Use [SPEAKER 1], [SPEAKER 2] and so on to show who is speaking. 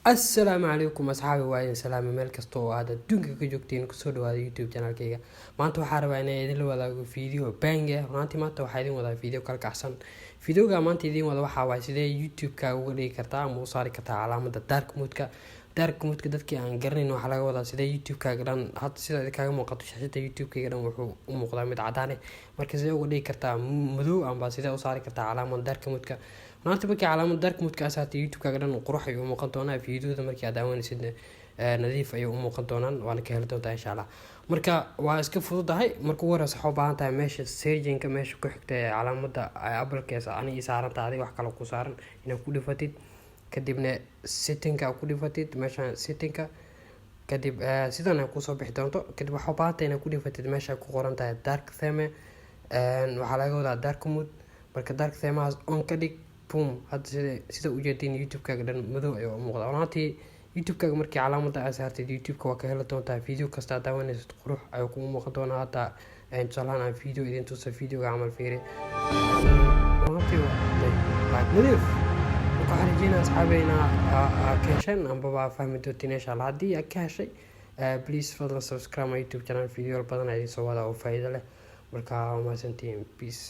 [SPEAKER 1] السلام عليكم أصحابي وعليكم السلام مeel kasta oo aad adduunka ka joogtiin kusoo dhawaada YouTube channelkayga maanta waxaan rabaa inaan idin la wadaago video bang ah runtii maanta waxaan idin wadaa video kala kacsan videoga maanta idin wada waxa waay sidee YouTube-ka uga dhigi kartaa ama u saari kartaa calaamada dark mode-ka dadkii aan garanayn waxa laga wadaa sidee YouTube-ka dhan hadda sida kaaga muuqato shaashada YouTube-ka dhan wuxuu u muuqdaa mid cadaan ah marka sidee uga dhigi kartaa madow ama sidee u saari kartaa calaamada dark mode-ka maanta markii calaamada dark mode-ka asaatay YouTube-ka dhan qurux ayuu u muuqan doonaa videoda markii aad daawanaysid nadiif ayuu u muuqan doonaan waana ka heli doontaa insha Allah marka waa iska fududahay marka ugu horeysa waxaa u baahan tahay meesha searching-ka meesha ku xigta ee calaamada Apple-keesa ani saaran tahay wax kale ku saaran inaad ku dhifatid kadibna setting-ka ku dhifatid meesha setting-ka kadib sidan ay ku soo bixi doonto kadib waxaa u baahan tahay inaad ku dhifatid meesha ku qoran tahay dark theme waxaa laga wadaa dark mode marka dark theme-aas on ka dhig boom hadda sida u jeedin YouTube-ka dhan madow ayuu u muuqdaa runtii YouTube-ka markii calaamada aad saartid YouTube-ka waa ka heli doontaa video kasta daawanaysid qurux ayuu ku muuqan doonaa hadda tusaale aan video idin tuso videoga camal fiiri runtii waa nadiif waxaan rajeynayaa asxaabeena ka hesheen amba fahmi doontiin insha Allah haddii aad ka heshay please fadlan subscribe my YouTube channel video badan ay soo wada oo faa'iido leh marka waa mahadsantihiin peace